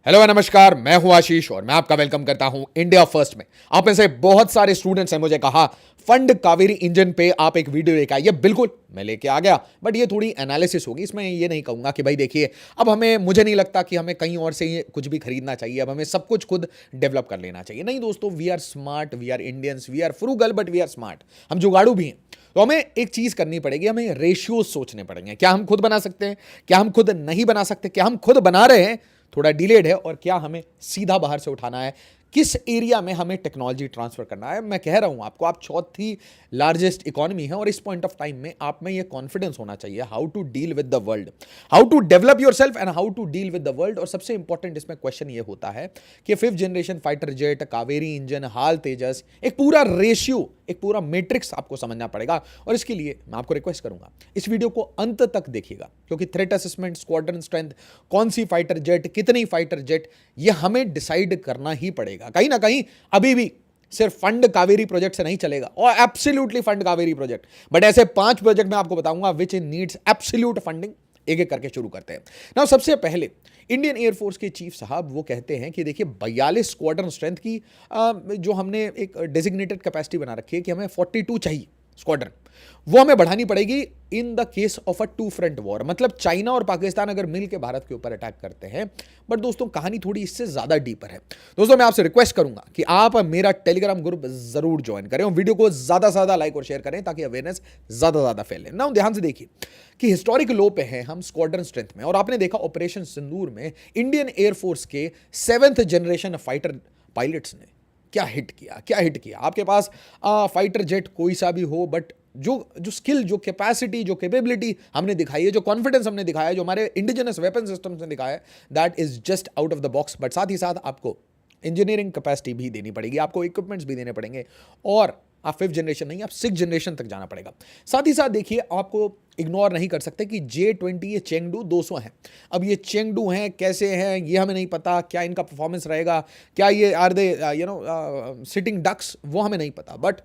Hello नमस्कार, मैं हूं आशीष और मैं आपका वेलकम करता हूं इंडिया फर्स्ट में। आप में से बहुत सारे स्टूडेंट्स हैं मुझे कहा फंड कावेरी इंजन पे आप एक वीडियो लेकर आइए। बिल्कुल मैं लेके आ गया, बट ये थोड़ी एनालिसिस होगी। इसमें ये नहीं कहूंगा कि भाई देखिए अब हमें, मुझे नहीं लगता कि हमें कहीं और से ये कुछ भी खरीदना चाहिए, अब हमें सब कुछ खुद डेवलप कर लेना चाहिए। नहीं दोस्तों, we are smart, we are Indians, we are frugal but we are smart. हम जुगाड़ू भी हैं, तो हमें एक चीज करनी पड़ेगी, हमें रेशियोज सोचने पड़ेंगे। क्या हम खुद बना सकते हैं, क्या हम खुद नहीं बना सकते, क्या हम खुद बना रहे हैं थोड़ा डिलेड है, और क्या हमें सीधा बाहर से उठाना है, किस एरिया में हमें टेक्नोलॉजी ट्रांसफर करना है। मैं कह रहा हूं आपको, आप चौथी लार्जेस्ट इकोनॉमी है और इस पॉइंट ऑफ टाइम में आप में ये कॉन्फिडेंस होना चाहिए how to deal with the world, how to develop yourself and how to deal with the world. और सबसे इंपॉर्टेंट इसमें क्वेश्चन ये होता है कि 5th generation fighter jet, Kaveri engine, HAL Tejas, एक पूरा रेशियो, एक पूरा मैट्रिक्स आपको समझना पड़ेगा। और इसके लिए मैं आपको रिक्वेस्ट करूंगा इस वीडियो को अंत तक देखिएगा, क्योंकि थ्रेट असेसमेंट, स्क्वाड्रन स्ट्रेंथ, कौन सी फाइटर जेट, कितनी फाइटर जेट, ये हमें डिसाइड करना ही पड़ेगा। कहीं ना कहीं अभी भी सिर्फ फंड कावेरी प्रोजेक्ट से नहीं चलेगा, और absolutely fund Kaveri project, but ऐसे 5 प्रोजेक्ट मैं आपको बताऊंगा विच नीड्स एब्सोल्यूट फंडिंग। एक एक करके शुरू करते हैं ना। सबसे पहले इंडियन एयरफोर्स के चीफ साहब वो कहते हैं कि देखिए 42 स्क्वाड्रन स्ट्रेंथ की जो हमने एक डेजिग्नेटेड कैपेसिटी बना रखी है कि हमें 42 चाहिए स्क्वाड्रन, वो हमें बढ़ानी पड़ेगी in the case of a two front war. मतलब चाइना और पाकिस्तान अगर मिलकर भारत के ऊपर अटैक करते हैं। बट दोस्तों कहानी थोड़ी इससे ज्यादा डीपर है। दोस्तों मैं आपसे रिक्वेस्ट करूंगा कि आप मेरा टेलीग्राम ग्रुप जरूर ज्वाइन करें और वीडियो को ज्यादा से ज्यादा लाइक और शेयर करें ताकि अवेयरनेस ज्यादा फैले ना। ध्यान से देखिए कि हिस्टोरिक लो पे हैं हम स्क्वाड्रन स्ट्रेंथ में, और आपने देखा ऑपरेशन सिंदूर में इंडियन एयरफोर्स के 7th जनरेशन फाइटर पायलट्स ने क्या हिट किया। आपके पास फाइटर जेट कोई सा भी हो, बट जो स्किल, जो कैपेसिटी, जो कैपेबिलिटी हमने दिखाई है, जो कॉन्फिडेंस हमने दिखाया है, जो हमारे इंडिजिनस वेपन सिस्टम्स ने दिखाया है, that is just out of the box. But साथ ही साथ आपको इंजीनियरिंग कैपेसिटी भी देनी पड़ेगी, आपको इक्विपमेंट्स भी देने पड़ेंगे, और आप 5th जनरेशन नहीं, आप 6th जनरेशन तक जाना पड़ेगा। साथ ही साथ देखिए, आपको इग्नोर नहीं कर सकते कि J-20 ये चेंगडू 200 हैं। अब ये चेंगडू हैं, कैसे हैं ये हमें नहीं पता, क्या इनका परफॉर्मेंस रहेगा, क्या ये आर दे सिटिंग डक्स, वो हमें नहीं पता। बट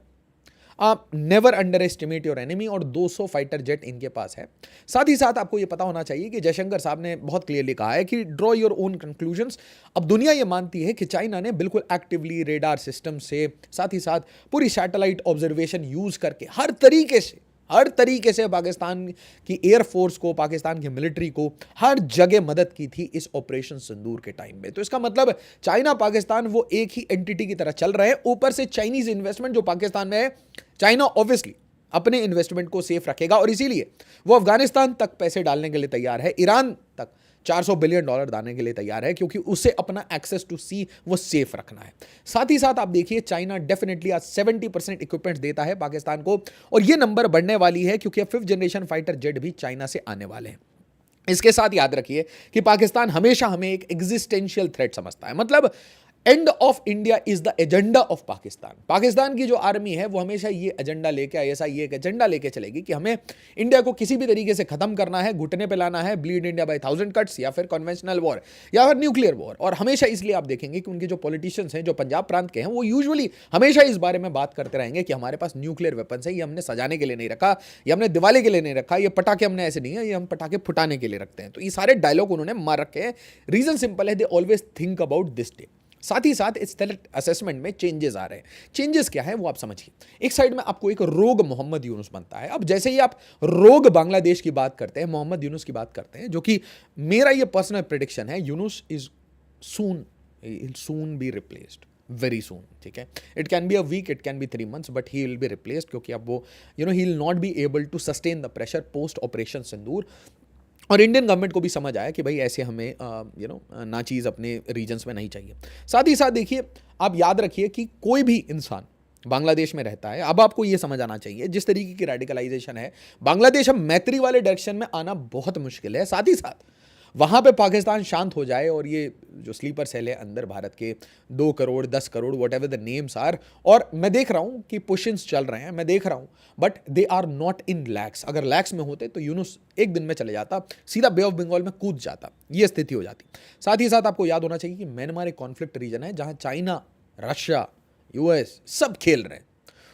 आप never under estimate your enemy, और 200 फाइटर जेट इनके पास है। साथ ही साथ आपको यह पता होना चाहिए कि जयशंकर साहब ने बहुत क्लियरली कहा है कि ड्रॉ योर ओन कंक्लूजन्स। अब दुनिया यह मानती है कि चाइना ने बिल्कुल एक्टिवली रेडार सिस्टम से, साथ ही साथ पूरी सैटेलाइट ऑब्जर्वेशन यूज करके हर तरीके से पाकिस्तान की एयरफोर्स को, पाकिस्तान की मिलिट्री को हर जगह मदद की थी इस ऑपरेशन सिंदूर के टाइम में। तो इसका मतलब चाइना पाकिस्तान वो एक ही एंटिटी की तरह चल रहे हैं। ऊपर से चाइनीज इन्वेस्टमेंट जो पाकिस्तान में है, चाइना ऑब्वियसली अपने इन्वेस्टमेंट को सेफ रखेगा, और इसीलिए वो अफगानिस्तान तक पैसे डालने के लिए तैयार है, ईरान तक $400 बिलियन डालने के लिए तैयार है, क्योंकि उसे अपना एक्सेस टू सी वो सेफ रखना है। साथ ही साथ आप देखिए चाइना डेफिनेटली आज 70% इक्विपमेंट देता है पाकिस्तान को, और ये नंबर बढ़ने वाली है क्योंकि अब 5th जनरेशन फाइटर जेट भी चाइना से आने वाले हैं। इसके साथ याद रखिए कि पाकिस्तान हमेशा हमें एक एग्जिस्टेंशियल थ्रेट समझता है। मतलब end of India is the agenda of Pakistan. Pakistan की जो आर्मी है वो हमेशा ये एजेंडा लेके, ऐसा ये एक एजेंडा लेके चलेगी कि हमें इंडिया को किसी भी तरीके से खत्म करना है, घुटने पे लाना है, ब्लीड इंडिया बाय 1000 कट्स, या फिर कन्वेंशनल वॉर, या फिर न्यूक्लियर वॉर। और हमेशा इसलिए आप देखेंगे कि उनके जो पॉलिटिशियंस हैं, जो पंजाब प्रांत के हैं, वो यूजुअली हमेशा इस बारे में बात करते रहेंगे कि हमारे पास न्यूक्लियर वेपन्स है, ये हमने सजाने के लिए नहीं रखा, ये हमने दिवाली के लिए नहीं रखा, ये पटाखे हमने ऐसे नहीं है, ये हम पटाखे फुटाने के लिए रखते हैं। तो ये सारे डायलॉग उन्होंने मार रखे हैं। रीजन सिंपल है, they always think about this day. साथ ही साथ इस थ्रेट असेसमेंट में चेंजेस आ रहे हैं। चेंजेस क्या है वो आप समझिए। एक साइड में आपको एक रोग मोहम्मद यूनुस बनता है। अब जैसे ही आप रोग बांग्लादेश की बात करते हैं, मोहम्मद यूनुस की बात करते हैं, जो कि मेरा ये पर्सनल प्रेडिक्शन है, Yunus is soon be replaced very soon. ठीक है, it can be a week, it can be 3 months, but he will be replaced, क्योंकि अब वो he will not be able to sustain the pressure post operation Sindoor. और Indian government को भी समझ आया कि भाई ऐसे हमें ना चीज़ अपने रीजन्स में नहीं चाहिए। साथ ही साथ देखिए, आप याद रखिए कि कोई भी इंसान बांग्लादेश में रहता है, अब आपको ये समझ आना चाहिए जिस तरीके की रेडिकलाइजेशन है, बांग्लादेश अब मैत्री वाले डायरेक्शन में आना बहुत मुश्किल है। साथ ही साथ वहाँ पे पाकिस्तान शांत हो जाए और ये जो स्लीपर सेल है अंदर भारत के 2 crore 10 crore whatever the names are, और मैं देख रहा हूँ कि पुशंस चल रहे हैं, मैं देख रहा हूँ, but they are not in lakhs. अगर लैक्स में होते तो यूनुस एक दिन में चले जाता, सीधा बे ऑफ बंगाल में कूद जाता, ये स्थिति हो जाती। साथ ही साथ आपको याद होना चाहिए कि म्यांमार एक कॉन्फ्लिक्ट रीजन है जहाँ चाइना, रशिया, यूएस सब खेल रहे हैं।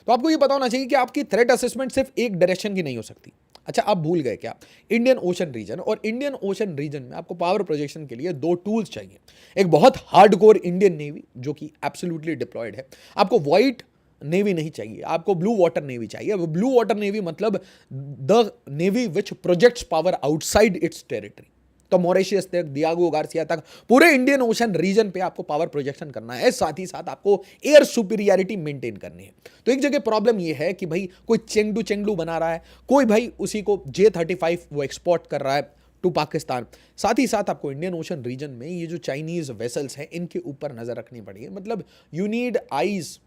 तो आपको ये पता होना चाहिए कि आपकी थ्रेट असेसमेंट सिर्फ एक डायरेक्शन की नहीं हो सकती, अच्छा, आप भूल गए क्या? इंडियन ओशन रीजन, और इंडियन ओशन रीजन में आपको पावर प्रोजेक्शन के लिए दो टूल्स चाहिए। एक बहुत हार्डकोर इंडियन नेवी जो कि एब्सोल्युटली डिप्लॉयड है। आपको व्हाइट नेवी नहीं चाहिए, आपको ब्लू वाटर नेवी चाहिए। ब्लू वाटर नेवी मतलब the navy which projects power outside it's territory. तो मॉरिशस तक, डियागो गार्सिया तक, पूरे इंडियन ओशन रीजन पे आपको पावर प्रोजेक्शन करना है। साथ ही साथ आपको एयर सुपीरियरिटी मेंटेन करनी है। तो एक जगह प्रॉब्लम यह है कि भाई कोई चेंगडू बना रहा है, कोई भाई उसी को J-35 वो एक्सपोर्ट कर रहा है टू पाकिस्तान। साथ ही साथ आपको इंडियन ओशन रीजन में ये जो चाइनीज वेसल्स हैं इनके ऊपर नजर रखनी पड़ेगी। मतलब you need eyes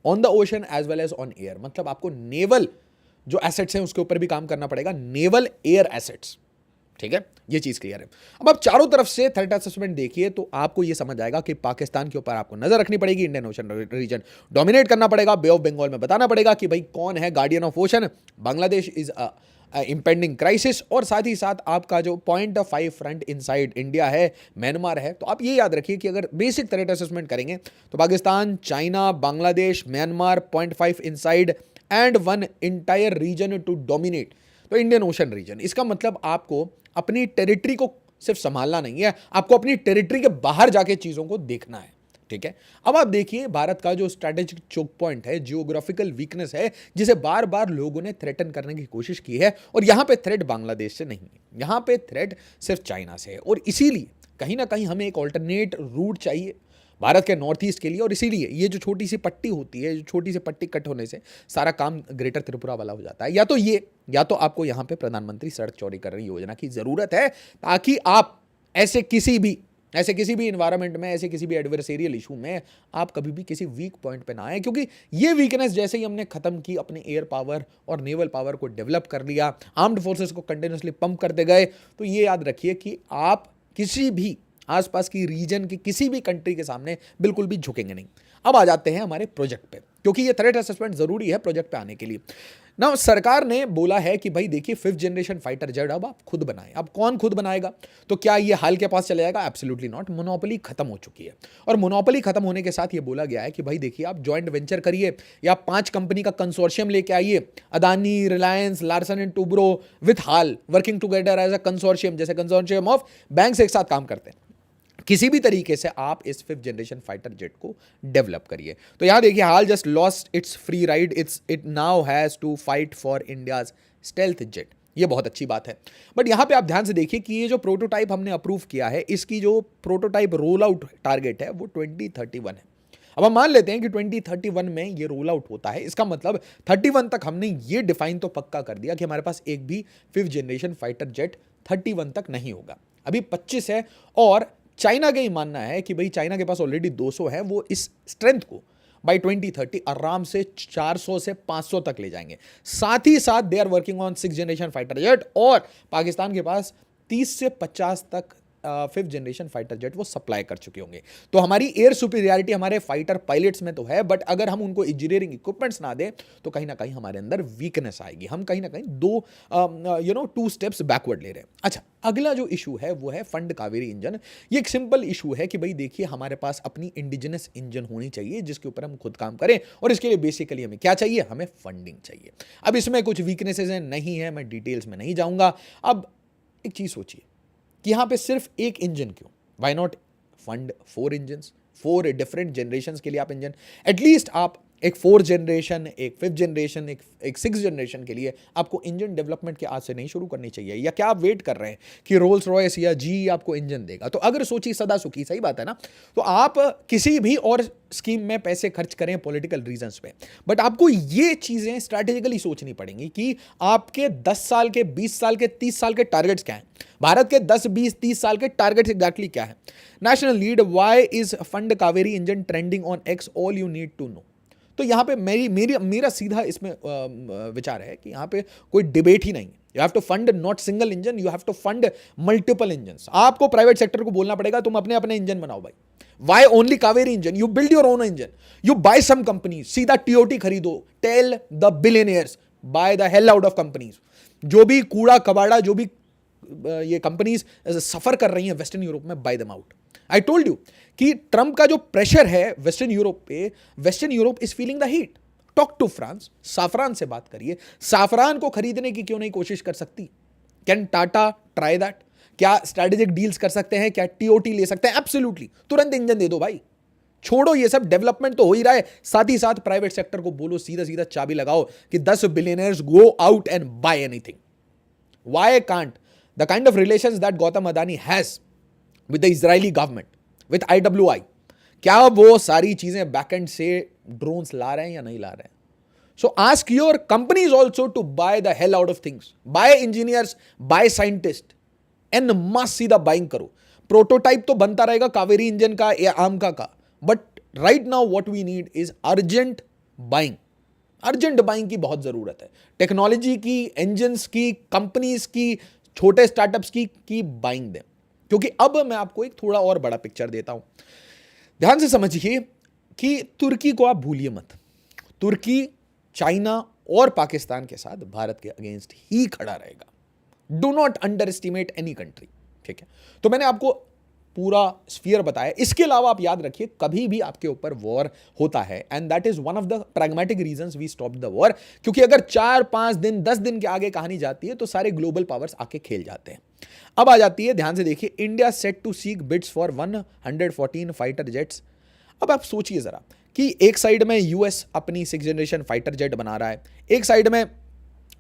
on the ocean as well as on air. मतलब आपको नेवल जो एसेट्स हैं उसके ऊपर भी काम करना पड़ेगा, नेवल एयर एसेट्स। ठीक है, ये चीज क्लियर है। अब आप चारों तरफ से थ्रेट असेसमेंट देखिए तो आपको ये समझ आएगा कि पाकिस्तान के ऊपर आपको नजर रखनी पड़ेगी, इंडियन ओशन रीजन डोमिनेट करना पड़ेगा, बे ऑफ बंगाल में बताना पड़ेगा कि भाई कौन है guardian of ocean, Bangladesh is impending crisis, और साथ ही साथ आपका जो .5 फ्रंट इनसाइड इंडिया है, म्यांमार है। तो आप ये याद रखिए कि अगर बेसिक थ्रेट असेसमेंट करेंगे तो Pakistan, China, Bangladesh, Myanmar, .5 inside and one entire region to dominate तो इंडियन ओशन रीजन। इसका मतलब आपको अपनी टेरिटरी को सिर्फ संभालना नहीं है, आपको अपनी टेरिटरी के बाहर जाके चीजों को देखना है। ठीक है, अब आप देखिए भारत का जो स्ट्रैटेजिक चोक पॉइंट है, जियोग्राफिकल वीकनेस है, जिसे बार बार लोगों ने थ्रेटन करने की कोशिश की है, और यहां पे थ्रेट बांग्लादेश से नहीं है, यहां पे थ्रेट सिर्फ चाइना से है। और इसीलिए कहीं ना कहीं हमें एक ऑल्टरनेट रूट चाहिए भारत के नॉर्थ ईस्ट के लिए। और इसीलिए ये जो छोटी सी पट्टी होती है, जो छोटी सी पट्टी कट होने से सारा काम ग्रेटर त्रिपुरा वाला हो जाता है। या तो आपको यहां पे प्रधानमंत्री सड़क चौड़ीकरण योजना की जरूरत है, ताकि आप ऐसे किसी भी इन्वायरमेंट में, ऐसे किसी भी एडवर्सेरियल इशू में आप कभी भी किसी वीक पॉइंट पे ना आए। क्योंकि ये वीकनेस जैसे ही हमने खत्म की, अपने एयर पावर और नेवल पावर को डेवलप कर लिया, आर्म्ड फोर्सेस को कंटिन्यूसली पंप करते गए, तो ये याद रखिए कि आप किसी भी आसपास की रीजन की किसी भी कंट्री के सामने बिल्कुल भी झुकेंगे नहीं। अब आ जाते हैं हमारे प्रोजेक्ट पे, क्योंकि ये थ्रेट असेसमेंट जरूरी है प्रोजेक्ट पे आने के लिए ना। सरकार ने बोला है कि भाई देखिए 5th जनरेशन फाइटर जेट अब आप खुद बनाएं। अब कौन खुद बनाएगा? तो क्या ये हाल के पास चले जाएगा? Absolutely not. मोनोपोली खत्म हो चुकी है, और मोनोपोली खत्म होने के साथ ये बोला गया है कि भाई देखिए आप जॉइंट वेंचर करिए, या 5 कंपनी का कंसोर्शियम लेके आइए, Adani, Reliance, Larsen and Toubro with HAL working together as a consortium, जैसे कंसोर्शियम ऑफ बैंक्स एक साथ काम करते हैं। किसी भी तरीके से आप इस 5th जनरेशन फाइटर जेट को डेवलप करिए। तो यहां देखिए HAL just lost its free ride, it now has to fight for India's stealth jet. ये बहुत अच्छी बात है, बट यहां पे आप ध्यान से देखिए कि ये जो प्रोटोटाइप हमने अप्रूव किया है, इसकी जो प्रोटोटाइप रोल आउट टारगेट है वो 2031 है। अब हम मान लेते हैं कि 2031 में ये रोल आउट होता है, इसका मतलब 31 तक हमने ये डिफाइन तो पक्का कर दिया कि हमारे पास एक भी 5th जनरेशन फाइटर जेट 31 तक नहीं होगा। अभी 25 है, और चाइना का ही मानना है कि भाई चाइना के पास ऑलरेडी 200 है, वो इस स्ट्रेंथ को बाय 2030 आराम से 400 से 500 तक ले जाएंगे। साथ ही साथ they are working on 6th generation fighter jet, और पाकिस्तान के पास 30 से 50 तक 5th जनरेशन फाइटर जेट वो सप्लाई कर चुके होंगे। तो हमारी एयर सुपीरियरिटी हमारे फाइटर पायलट्स में तो है, बट अगर हम उनको इंजीनियरिंग इक्विपमेंट्स ना दें तो कहीं ना कहीं हमारे अंदर वीकनेस आएगी। हम कहीं ना कहीं 2 स्टेप्स बैकवर्ड ले रहे हैं। अच्छा, अगला जो इशू है वो है फंड कावेरी इंजन। ये एक सिंपल इशू है कि भाई देखिए हमारे पास अपनी इंडिजिनस इंजन होनी चाहिए जिसके ऊपर हम खुद काम करें, और इसके लिए बेसिकली हमें क्या चाहिए? हमें फंडिंग चाहिए। अब इसमें कुछ वीकनेसेस हैं, नहीं है, मैं डिटेल्स में नहीं जाऊंगा। अब एक चीज सोचिए कि यहां पे सिर्फ एक इंजन क्यों? Why not fund 4 engine, 4 different generation के लिए आप इंजन, एटलीस्ट आप एक 4th जनरेशन, एक 5th जनरेशन, एक 6th जनरेशन के लिए आपको इंजन डेवलपमेंट के आज से नहीं शुरू करनी चाहिए? या क्या आप वेट कर रहे हैं कि रोल्स रॉयस या जी आपको इंजन देगा? तो अगर सोची सदा सुखी, सही बात है ना। तो आप किसी भी और स्कीम में पैसे खर्च करें पॉलिटिकल रीजंस पे, बट आपको ये चीजें स्ट्रैटेजिकली सोचनी पड़ेंगी कि आपके 10 साल के, 20 साल के, 30 साल के टारगेट्स क्या हैं। भारत के 10, 20, 30 साल के टारगेट्स एग्जैक्टली क्या है? National lead, why is fund Kaveri engine trending on X, all you need to know. तो यहां पे मेरा सीधा इसमें विचार है कि यहां पे कोई डिबेट ही नहीं है। You have to fund not single engine, you have to fund multiple engine. आपको प्राइवेट सेक्टर को बोलना पड़ेगा तुम अपने अपने इंजन बनाओ भाई। Why only Kaveri engine? You build your own engine. You buy some companies. सीधा TOT खरीदो. Tell the billionaires buy the hell out of companies. जो भी कूड़ा कबाड़ा, जो भी ये कंपनीज सफर कर रही हैं वेस्टर्न यूरोप में, buy them out. I told you कि ट्रंप का जो प्रेशर है वेस्टर्न यूरोप पे, western Europe is feeling the heat. Talk to France, Safran से बात करिए, साफरान को खरीदने की क्यों नहीं कोशिश कर सकती? Can Tata try that? क्या स्ट्रेटेजिक डील्स कर सकते हैं? क्या टीओटी ले सकते हैं? एब्सोल्युटली, तुरंत इंजन दे दो भाई। छोड़ो ये सब, डेवलपमेंट तो हो ही रहा है, साथ ही साथ प्राइवेट सेक्टर को बोलो सीधा सीधा चाबी लगाओ कि 10 billionaires go out and buy anything. Why can't the kind of relations that Gautam Adani has with the Israeli government, with IWI, क्या वो सारी चीजें बैकएंड से ड्रोन्स ला रहे हैं या नहीं ला रहे हैं? So ask your companies also to buy the hell out of things, buy engineers, buy scientist, and must सीधा बाइंग करो। प्रोटोटाइप तो बनता रहेगा कावेरी इंजन का या आमका का, but right now what we need is urgent buying. Urgent buying की बहुत जरूरत है, टेक्नोलॉजी की, इंजन्स की, कंपनीज की, छोटे स्टार्टअप्स की बाइंग दें। क्योंकि अब मैं आपको एक थोड़ा और बड़ा पिक्चर देता हूं, ध्यान से समझिए कि तुर्की को आप भूलिए मत। तुर्की चाइना और पाकिस्तान के साथ भारत के अगेंस्ट ही खड़ा रहेगा। Do not under estimate any country, ठीक है? तो मैंने आपको पूरा स्फीयर बताया। इसके अलावा आप याद रखिए, कभी भी आपके ऊपर वॉर होता है and that is one of the pragmatic reasons we stop the war, क्योंकि अगर 4-5 दिन 10 दिन के आगे कहानी जाती है तो सारे ग्लोबल पावर्स आके खेल जाते हैं। अब आ जाती है, ध्यान से देखिए, India set to seek bids for 114 fighter jets. अब आप सोचिए जरा कि एक साइड में यूएस अपनी 6th जनरेशन फाइटर जेट बना रहा है, एक साइड में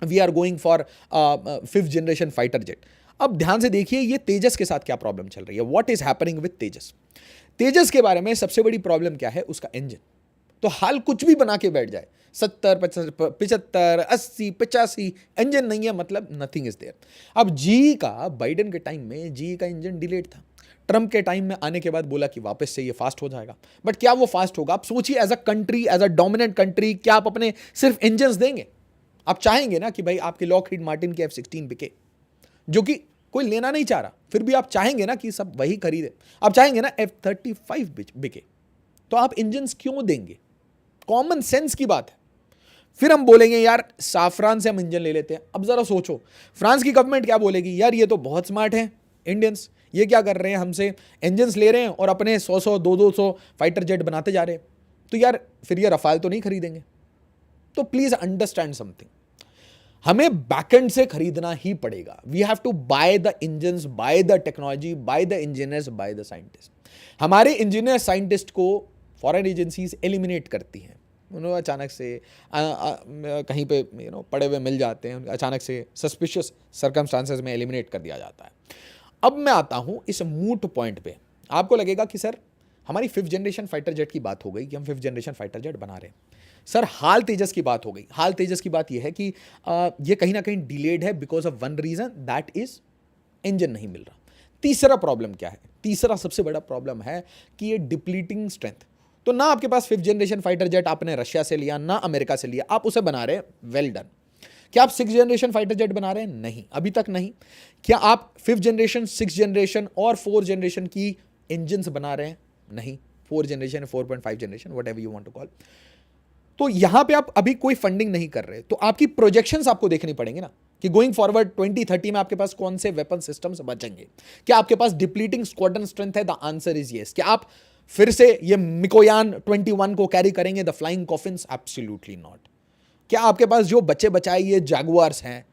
we are going for 5th generation fighter jet. अब ध्यान से देखिए ये तेजस के साथ क्या प्रॉब्लम चल रही है, व्हाट इज हैपनिंग विद तेजस। तेजस के बारे में सबसे बड़ी प्रॉब्लम क्या है, उसका इंजन। तो हाल कुछ भी बना के बैठ जाए, 70, 75, 80, 85 इंजन नहीं है, मतलब नथिंग इज देयर। अब जी का बाइडेन के टाइम में जी का इंजन डिलेड था, ट्रंप के टाइम में आने के बाद बोला कि वापस से ये फास्ट हो जाएगा, बट क्या वो फास्ट होगा? आप सोचिए, as a country, as a dominant country, क्या आप अपने सिर्फ इंजन देंगे? आप चाहेंगे ना कि भाई आपके लॉकहीड मार्टिन के F-16 बिके, जो कि कोई लेना नहीं चाह रहा, फिर भी आप चाहेंगे ना कि सब वही खरीदे। आप चाहेंगे ना F-35 बिके, तो आप इंजन क्यों देंगे? कॉमन सेंस की बात है। फिर हम बोलेंगे यार साफरान से हम इंजन ले लेते हैं। अब जरा सोचो, फ्रांस की गवर्नमेंट क्या बोलेगी, यार ये तो बहुत स्मार्ट है इंडियंस, ये क्या कर रहे हैं, हमसे इंजन ले रहे हैं और अपने 100-100, 200 फाइटर जेट बनाते जा रहे हैं, तो यार फिर ये रफाल तो नहीं खरीदेंगे। तो प्लीज अंडरस्टैंड समथिंग, हमें बैकएंड से खरीदना ही पड़ेगा। We have to buy the engines, buy the technology, buy the engineers, buy the scientist. हमारे इंजीनियर साइंटिस्ट को फॉरेन एजेंसीज एलिमिनेट करती हैं, उन्हें अचानक से कहीं पे पड़े हुए मिल जाते हैं, अचानक से सस्पिशियस सर्कमस्टांसेस में एलिमिनेट कर दिया जाता है। अब मैं आता हूं इस मूट पॉइंट पे। आपको लगेगा कि सर हमारी 5th जनरेशन फाइटर जेट की बात हो गई कि हम 5th जनरेशन फाइटर जेट बना रहे हैं, सर हाल तेजस की बात हो गई। हाल तेजस की बात यह है कि ये कहीं ना कहीं डिलेड है because of one reason, that is engine नहीं मिल रहा। तीसरा प्रॉब्लम क्या है? तीसरा सबसे बड़ा प्रॉब्लम है कि ये डिप्लीटिंग स्ट्रेंथ। तो ना आपके पास 5th जनरेशन फाइटर जेट आपने रशिया से लिया, ना अमेरिका से लिया, आप उसे बना रहे हैं, वेल डन। क्या आप 6th जनरेशन फाइटर जेट बना रहे हैं? नहीं, अभी तक नहीं। क्या आप 5th जनरेशन, 6th जनरेशन और 4th जनरेशन की इंजन्स बना रहे हैं? नहीं। 4th generation, 4.5 generation, whatever you want to call. तो यहां पे आप अभी कोई फंडिंग नहीं कर रहे, तो आपकी प्रोजेक्शंस आपको देखनी पड़ेंगे ना कि गोइंग फॉरवर्ड 2030 में आपके पास कौन से वेपन सिस्टम्स बचेंगे। क्या आपके पास डिप्लीटिंग स्क्वाड्रन स्ट्रेंथ है? The answer is yes. क्या आप फिर से ये मिकोयान 21 को कैरी करेंगे, the flying coffins? Absolutely not. क्या आपके पास जो बच्चे बचाए ये जैगुआर्स हैं,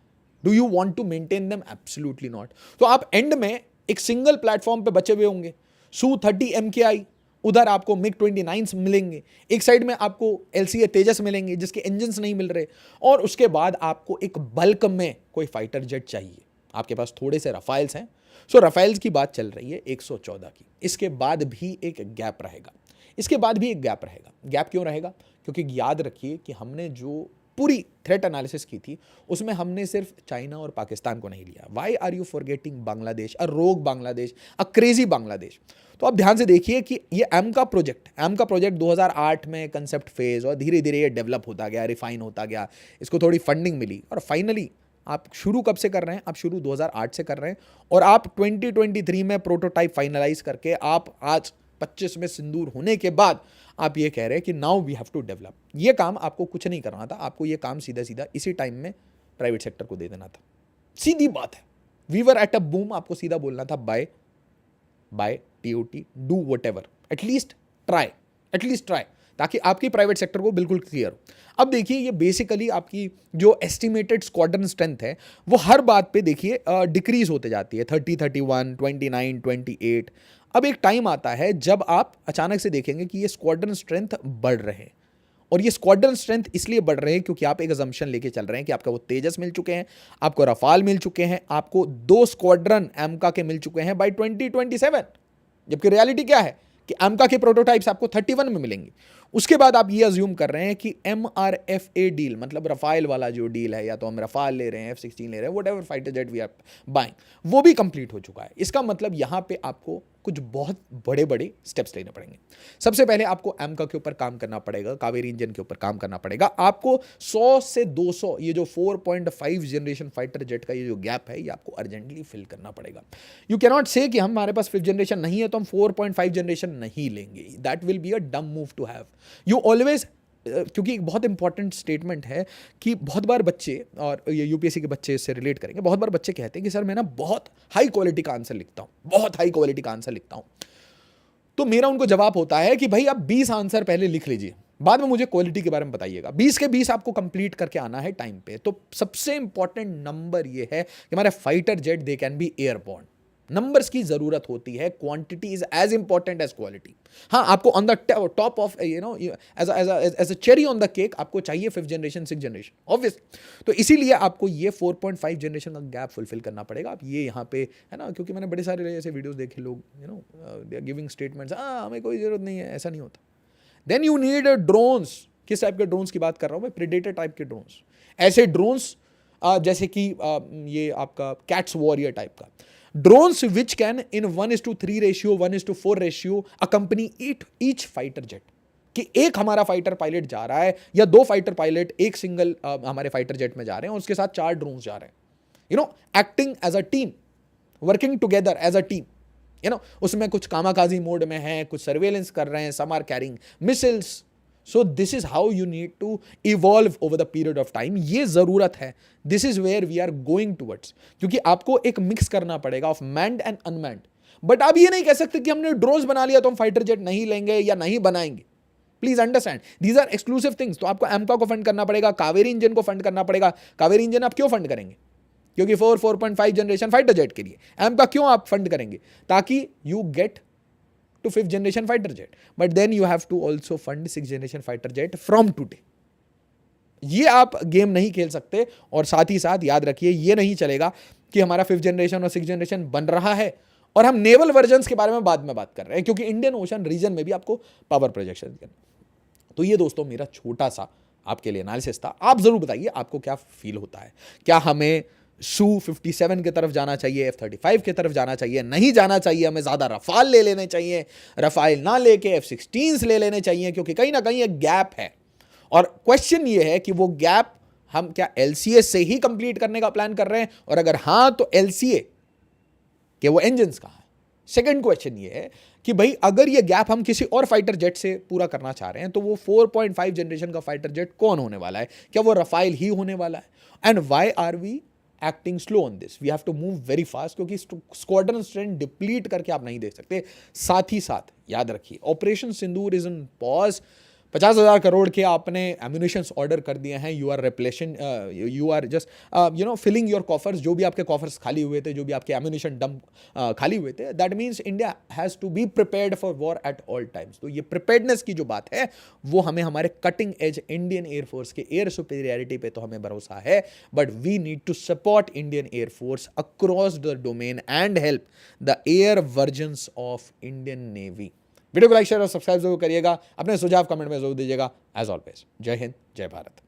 do you want to maintain them? Absolutely not. तो आप एंड में एक सिंगल प्लेटफॉर्म पे बचे हुए होंगे, Su-30 MKI, उधर आपको MiG-29 मिलेंगे, एक साइड में आपको LCA तेजस मिलेंगे जिसके इंजन्स नहीं मिल रहे, और उसके बाद आपको एक बल्क में कोई फाइटर जेट चाहिए। आपके पास थोड़े से रफाइल्स हैं, सो रफाइल्स की बात चल रही है 114 की। इसके बाद भी एक गैप रहेगा, इसके बाद भी एक गैप रहेगा। गैप क्यों रहेगा? क्योंकि याद रखिए कि हमने जो पूरी थ्रेट एनालिसिस की थी उसमें हमने सिर्फ चाइना और पाकिस्तान को नहीं लिया। Why are you forgetting Bangladesh, a rogue Bangladesh, a crazy Bangladesh. तो अब ध्यान से देखिए कि ये एम का प्रोजेक्ट 2008 में कंसेप्ट फेज, और धीरे धीरे ये डेवलप होता गया, रिफाइन होता गया, इसको थोड़ी फंडिंग मिली, और फाइनली आप शुरू कब से कर रहे हैं? आप शुरू 2008 से कर रहे हैं, और आप 2023 में प्रोटोटाइप फाइनलाइज करके आप आज 25 में सिंदूर होने के बाद आप ये कह रहे हैं कि now we have to develop. ये काम आपको कुछ नहीं करना था, आपको ये काम सीधा सीधा इसी टाइम में प्राइवेट सेक्टर को दे देना था। सीधी बात है, we were at a boom, आपको सीधा बोलना था buy TOT, do whatever, at least try. ताकि आपकी प्राइवेट सेक्टर को बिल्कुल क्लियर हो। अब देखिए ये बेसिकली आपकी जो एस्टिमेटेड स्क्वाड्रन स्ट्रेंथ है वो हर बात पे देखिए डिक्रीज होते जाती है, 30, 31, 29, 28। अब एक टाइम आता है जब आप अचानक से देखेंगे कि ये स्क्वाड्रन स्ट्रेंथ बढ़ रहे हैं, और ये स्क्वाड्रन स्ट्रेंथ इसलिए बढ़ रहे हैं क्योंकि आप एक अजम्पशन लेके चल रहे हैं कि आपका वो तेजस मिल चुके हैं, आपको रफाल मिल चुके हैं, आपको 2 स्क्वाड्रन एमका के मिल चुके हैं बाय 2027। जबकि रियलिटी क्या है कि एमका के प्रोटोटाइप्स आपको 31 में मिलेंगे। उसके बाद आप ये अज्यूम कर रहे हैं कि MRFA डील, मतलब रफाइल वाला जो डील है, या तो हम रफाल ले रहे हैं, F-16 ले रहे हैं, whatever fighter jet we are buying, वो भी कंप्लीट हो चुका है। इसका मतलब यहां पे आपको कुछ बहुत बड़े बड़े स्टेप्स लेने पड़ेंगे। सबसे पहले आपको एमका के ऊपर काम करना पड़ेगा, कावेरी इंजन के ऊपर काम करना पड़ेगा। आपको 100 से 200 ये जो 4.5 जनरेशन फाइटर जेट का ये जो गैप है, ये आपको अर्जेंटली फिल करना पड़ेगा। यू कैन नॉट से कि हमारे पास 5th जनरेशन नहीं है तो हम 4.5 जनरेशन नहीं लेंगे। That will be a dumb move to have. You always, क्योंकि एक बहुत इंपॉर्टेंट स्टेटमेंट है कि बहुत बार बच्चे, और ये यूपीएससी के बच्चे इससे रिलेट करेंगे, बहुत बार बच्चे कहते हैं कि सर मैं ना बहुत हाई क्वालिटी का आंसर लिखता हूं, बहुत हाई क्वालिटी का आंसर लिखता हूं। तो मेरा उनको जवाब होता है कि भाई आप 20 आंसर पहले लिख लीजिए, बाद में मुझे क्वालिटी के बारे में बताइएगा। 20 के 20 आपको कंप्लीट करके आना है टाइम पे। तो सबसे इंपॉर्टेंट नंबर ये है कि हमारे fighter jet they can be airborne. Numbers की जरूरत होती है, quantity is as important as quality. हाँ, आपको on the top of as a cherry on the cake आपको चाहिए 5th generation, 6th generation, obvious. तो इसीलिए आपको ये 4.5 जनरेशन का गैप फुलफिल करना पड़ेगा। आप ये यहाँ पे है ना, क्योंकि मैंने बड़े सारे ऐसे वीडियोस देखे, लोग दे आर गिविंग स्टेटमेंट्स, हमें कोई जरूरत नहीं है, ऐसा नहीं होता। Then you need drones. किस टाइप के ड्रोन्स की बात कर रहा हूँ मैं? प्रेडेटर टाइप के ड्रोन्स। ऐसे ड्रोन्स जैसे कि ये आपका कैट्स वॉरियर टाइप का drones which can in 1:3 ratio, 1:4 ratio accompany each fighter jet। कि एक हमारा फाइटर पायलट जा रहा है या 2 फाइटर पायलट एक सिंगल हमारे फाइटर जेट में जा रहे हैं, और उसके साथ 4 ड्रोन्स जा रहे हैं, acting as a team, working together as a team. उसमें कुछ कामाकाजी मोड में है, कुछ सर्वेलेंस कर रहे हैं, some are carrying missiles. So this is how you need to evolve over the period of time. ये जरूरत है, this is where we are going towards, क्योंकि आपको एक मिक्स करना पड़ेगा of manned and unmanned. But आप ये नहीं कह सकते कि हमने ड्रोन्स बना लिया तो हम फाइटर जेट नहीं लेंगे या नहीं बनाएंगे। Please understand, these are exclusive things. तो आपको एमका को फंड करना पड़ेगा, कावेरी इंजन को फंड करना पड़ेगा। कावेरी इंजन आप क्यों फंड करेंगे? क्योंकि 4.5 जनरेशन फाइटर जेट के लिए। एमका क्यों आप फंड करेंगे? ताकि you get to 5th generation fighter jet, but then you have to also fund 6th generation fighter jet from today। ये आप गेम नहीं खेल सकते। और साथ ही साथ याद रखिए, ये नहीं चलेगा कि हमारा 5th जनरेशन और 6th जनरेशन बन रहा है और हम नेवल वर्जन्स के बारे में बाद में बात कर रहे हैं, क्योंकि इंडियन ओशन रीजन में भी आपको पावर प्रोजेक्शन करना। तो ये दोस्तों मेरा छोटा सा आपके लिए एनालिसिस था। आप जरूर बताइए आपको क्या फील होता है। क्या हमें Su-57 की तरफ जाना चाहिए, F-35 की तरफ जाना चाहिए, नहीं जाना चाहिए, हमें ज़्यादा रफाल ले लेने चाहिए, रफाल ना लेके F-16 ले लेने चाहिए? क्योंकि कहीं ना कहीं एक गैप है, और क्वेश्चन ये है कि वो गैप हम क्या LCA से ही कंप्लीट करने का प्लान कर रहे हैं, और अगर हाँ तो LCA के वो इंजन्स कहाँ हैं? सेकेंड क्वेश्चन ये है कि भाई अगर ये गैप हम किसी और फाइटर जेट से पूरा करना चाह रहे हैं तो वो 4.5 जनरेशन का फाइटर जेट कौन होने वाला है? क्या वो रफाल ही होने वाला है? And why are we acting slow on this? We have to move very fast, क्योंकि स्क्वाड्रन स्ट्रेंथ डिप्लीट करके आप नहीं देख सकते। साथ ही साथ याद रखिए, operation Sindoor is in pause. 50,000 crore के आपने एम्यूनिशंस ऑर्डर कर दिए हैं। You are repletion, you are just filling your coffers. जो भी आपके कॉफर्स खाली हुए थे, जो भी आपके एम्यूनिशन डंप खाली हुए थे, that means India has to be prepared for war at all times. तो ये प्रिपेयर्डनेस की जो बात है वो हमें हमारे कटिंग एज इंडियन एयरफोर्स के एयर सुपीरियरिटी पे तो हमें भरोसा है, but we need to support Indian Air Force across the domain and help the air versions of Indian Navy. Video को लाइक शेयर और सब्सक्राइब जरूर करिएगा। अपने सुझाव कमेंट में जरूर दीजिएगा। एज ऑलवेज, जय हिंद, जय भारत।